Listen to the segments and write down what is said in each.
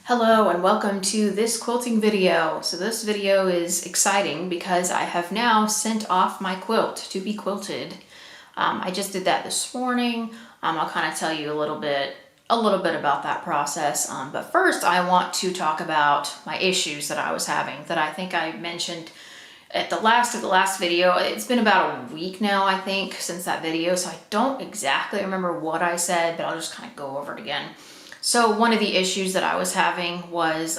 Hello and welcome to this quilting video. So this video is exciting because I have now sent off my quilt to be quilted. I just did that this morning. I'll kind of tell you a little bit about that process. But first I want to talk about my issues that I was having that I think I mentioned at the last of the last video. It's been about a week now, I think, since that video, so I don't exactly remember what I said, but I'll just kind of go over it again. So one of the issues that I was having was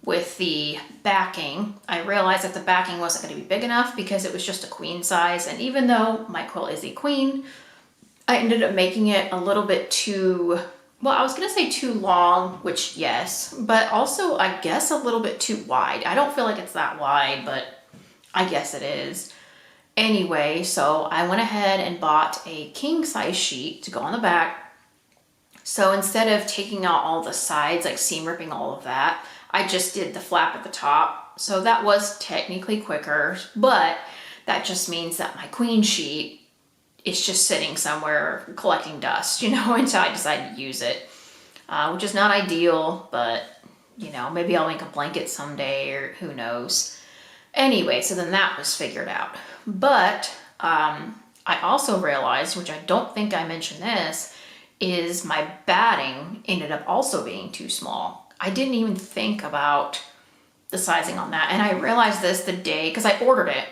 with the backing. I realized that the backing wasn't going to be big enough because it was just a queen size, and even though my quilt is a queen, I ended up making it a little bit too, well, I was going to say too long, which yes, but also I guess a little bit too wide. I don't feel like it's that wide, but I guess it is. Anyway, so I went ahead and bought a king size sheet to go on the back. So instead of taking out all the sides, like seam ripping all of that, I just did the flap at the top. So that was technically quicker, but that just means that my queen sheet is just sitting somewhere collecting dust, until I decide to use it, which is not ideal, but maybe I'll make a blanket someday, or who knows. Anyway, so then that was figured out. But I also realized, which I don't think I mentioned this, is my batting ended up also being too small. I didn't even think about the sizing on that. And I realized this the day, because I ordered it.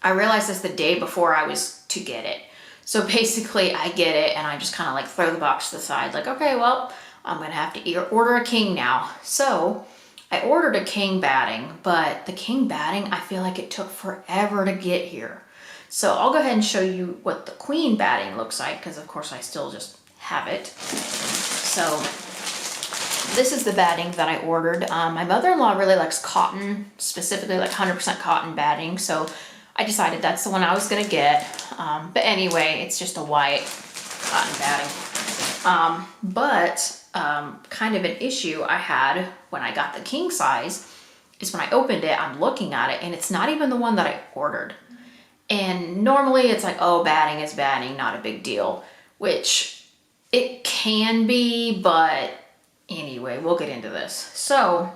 I realized this the day before I was to get it. So basically I get it and I just kind of like throw the box to the side, like, okay, well, I'm going to have to either order a king now. So I ordered a king batting, but the king batting, I feel like it took forever to get here. So I'll go ahead and show you what the queen batting looks like, because of course I still just have it. So this is the batting that I ordered. My mother-in-law really likes cotton, specifically like 100% cotton batting. So I decided that's the one I was gonna get. But anyway, it's just a white cotton batting. But kind of an issue I had when I got the king size is when I opened it, I'm looking at it and it's not even the one that I ordered. And normally it's like, oh, batting is batting, not a big deal, which it can be, but anyway, we'll get into this. So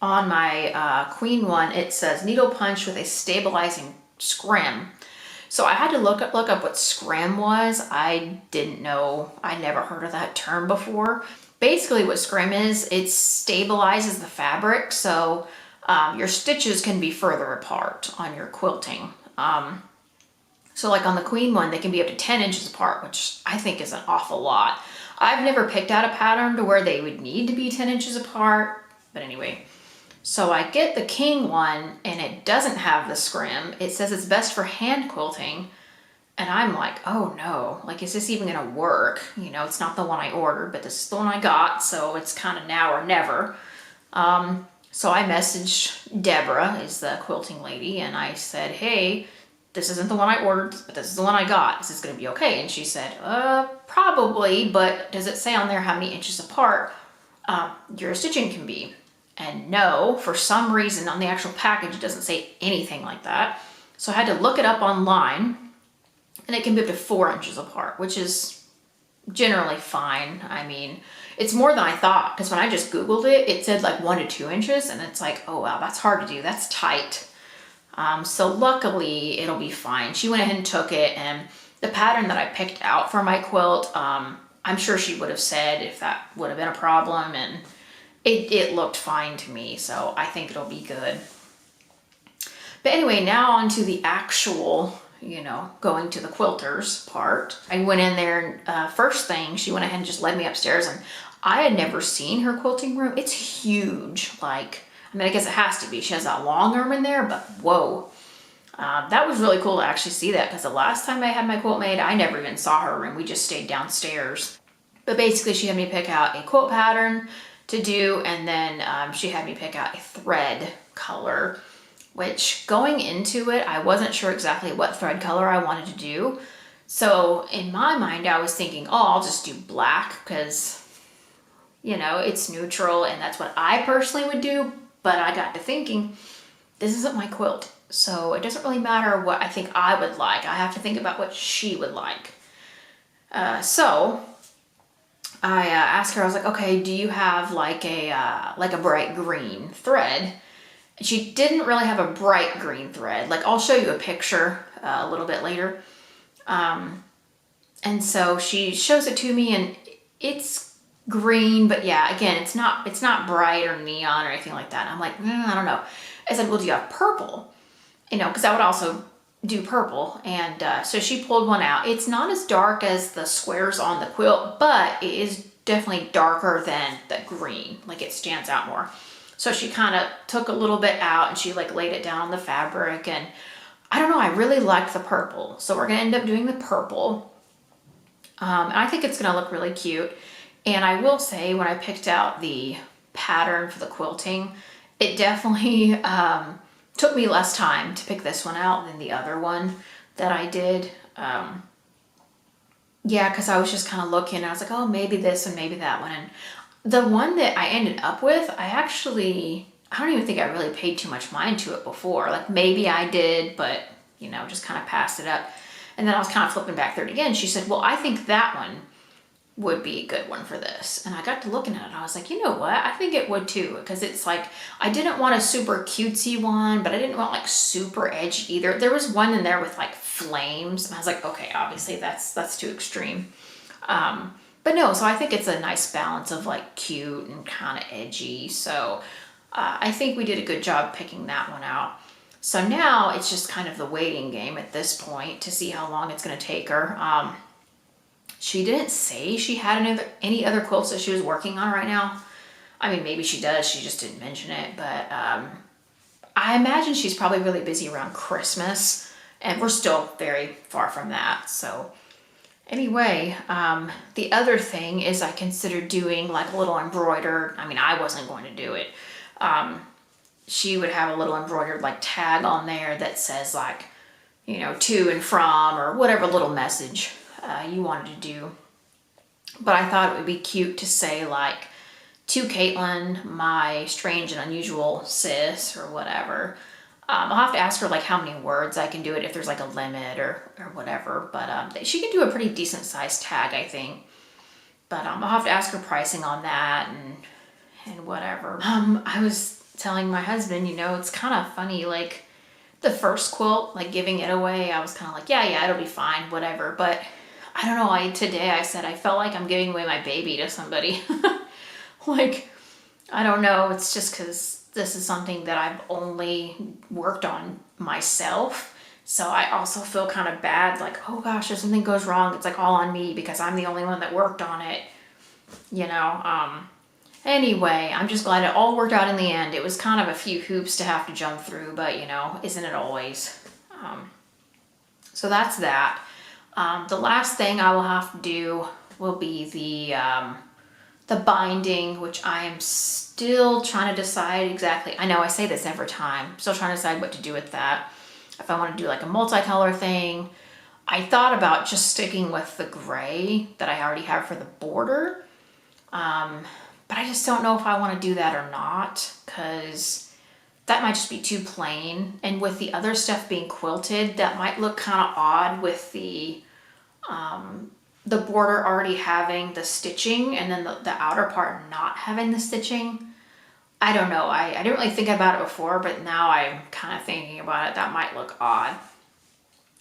on my queen one, it says needle punch with a stabilizing scrim. So I had to look up what scrim was. I didn't know, I never heard of that term before. Basically what scrim is, it stabilizes the fabric, so your stitches can be further apart on your quilting. So like on the queen one, they can be up to 10 inches apart, which I think is an awful lot. I've never picked out a pattern to where they would need to be 10 inches apart, but anyway. So I get the king one and it doesn't have the scrim. It says it's best for hand quilting. And I'm like, oh no, like, is this even gonna work? It's not the one I ordered, but this is the one I got. So it's kind of now or never. So I messaged Deborah, is the quilting lady, and I said, hey, this isn't the one I ordered, but this is the one I got. Is this gonna be okay? And she said, probably, but does it say on there how many inches apart your stitching can be? And no, for some reason on the actual package, it doesn't say anything like that. So I had to look it up online, and it can be up to 4 inches apart, which is generally fine. I mean, it's more than I thought, because when I just Googled it, it said like 1 to 2 inches, and it's like, oh wow, that's hard to do, that's tight. So luckily it'll be fine. She went ahead and took it, and the pattern that I picked out for my quilt, I'm sure she would have said if that would have been a problem, and it looked fine to me, so I think it'll be good. But anyway, now on to the actual, going to the quilters part. I went in there, and first thing, she went ahead and just led me upstairs, and I had never seen her quilting room. It's huge. Like, I mean, I guess it has to be. She has that long arm in there, but whoa. That was really cool to actually see that, because the last time I had my quilt made, I never even saw her room. We just stayed downstairs. But basically, she had me pick out a quilt pattern to do, and then she had me pick out a thread color, which going into it, I wasn't sure exactly what thread color I wanted to do. So in my mind, I was thinking, oh, I'll just do black because, it's neutral and that's what I personally would do. But I got to thinking, this isn't my quilt. So it doesn't really matter what I think I would like. I have to think about what she would like. So I asked her, I was like, okay, do you have like a bright green thread? And she didn't really have a bright green thread. Like, I'll show you a picture a little bit later. And so she shows it to me, and it's green, but yeah, again, it's not bright or neon or anything like that. And I'm like, I don't know. I said, well, do you have purple? You know, because I would also do purple. And so she pulled one out. It's not as dark as the squares on the quilt, but it is definitely darker than the green. Like, it stands out more. So she kind of took a little bit out and she like laid it down on the fabric, and I don't know, I really liked the purple. So we're gonna end up doing the purple. And I think it's gonna look really cute. And I will say, when I picked out the pattern for the quilting, it definitely took me less time to pick this one out than the other one that I did. Yeah, because I was just kind of looking, and I was like, oh, maybe this and maybe that one. And the one that I ended up with, I don't even think I really paid too much mind to it before. Like, maybe I did, but, you know, just kind of passed it up. And then I was kind of flipping back through it again. She said, well, I think that one would be a good one for this. And I got to looking at it, and I was like, you know what? I think it would too. Because it's like, I didn't want a super cutesy one, but I didn't want like super edgy either. There was one in there with like flames, and I was like, okay, obviously that's too extreme. But no, so I think it's a nice balance of like cute and kind of edgy. So I think we did a good job picking that one out. So now it's just kind of the waiting game at this point to see how long it's going to take her. She didn't say she had any other quilts that she was working on right now. I mean, maybe she does, she just didn't mention it. But I imagine she's probably really busy around Christmas, and we're still very far from that. So anyway, the other thing is I considered doing like a little embroidered, I mean, I wasn't going to do it. She would have a little embroidered like tag on there that says like, you know, to and from, or whatever little message you wanted to do. But I thought it would be cute to say like, to Caitlin, my strange and unusual sis, or whatever. I'll have to ask her like how many words I can do it, if there's like a limit or whatever. But she can do a pretty decent sized tag, I think. But I'll have to ask her pricing on that and whatever. I was telling my husband, you know, it's kind of funny, like the first quilt, like giving it away, I was kind of like, yeah, it'll be fine, whatever. But I don't know, today I said I felt like I'm giving away my baby to somebody. Like, I don't know, it's just because this is something that I've only worked on myself. So I also feel kind of bad, like, oh gosh, if something goes wrong, it's like all on me because I'm the only one that worked on it, you know. Anyway, I'm just glad it all worked out in the end. It was kind of a few hoops to have to jump through, but you know, isn't it always? So that's that. The last thing I will have to do will be the binding, which I am still trying to decide exactly. I know I say this every time. I'm still trying to decide what to do with that. If I want to do like a multicolor thing. I thought about just sticking with the gray that I already have for the border. But I just don't know if I want to do that or not, because that might just be too plain. And with the other stuff being quilted, that might look kind of odd with the border already having the stitching and then the outer part not having the stitching. I don't know. I didn't really think about it before, but now I'm kind of thinking about it. That might look odd.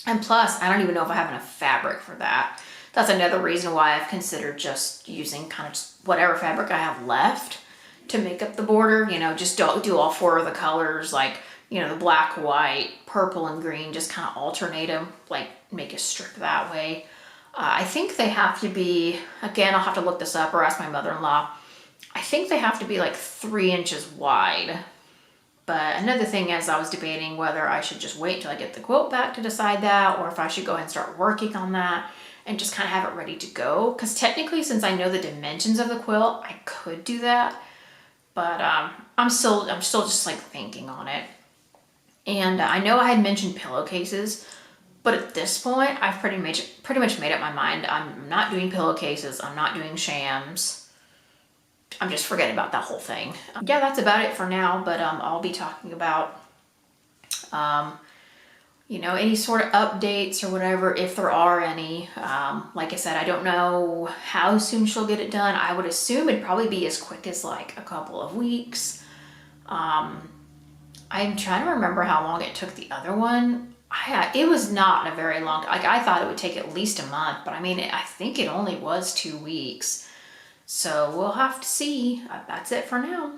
And plus, I don't even know if I have enough fabric for that. That's another reason why I've considered just using kind of just whatever fabric I have left to make up the border. You know, just don't do all four of the colors, like, you know, the black, white, purple, and green, just kind of alternate them, like make a strip that way. I think they have to be, again, I'll have to look this up or ask my mother-in-law. I think they have to be like 3 inches wide. But another thing is, I was debating whether I should just wait till I get the quilt back to decide that, or if I should go ahead and start working on that and just kind of have it ready to go. Because technically, since I know the dimensions of the quilt, I could do that. But I'm still just like thinking on it. And I know I had mentioned pillowcases, but at this point, I've pretty much made up my mind. I'm not doing pillowcases. I'm not doing shams. I'm just forgetting about that whole thing. Yeah, that's about it for now, but I'll be talking about you know, any sort of updates or whatever, if there are any. Like I said, I don't know how soon she'll get it done. I would assume it'd probably be as quick as like a couple of weeks. I'm trying to remember how long it took the other one. It was not a very long, like I thought it would take at least a month, but I mean, I think it only was 2 weeks. So we'll have to see. That's it for now.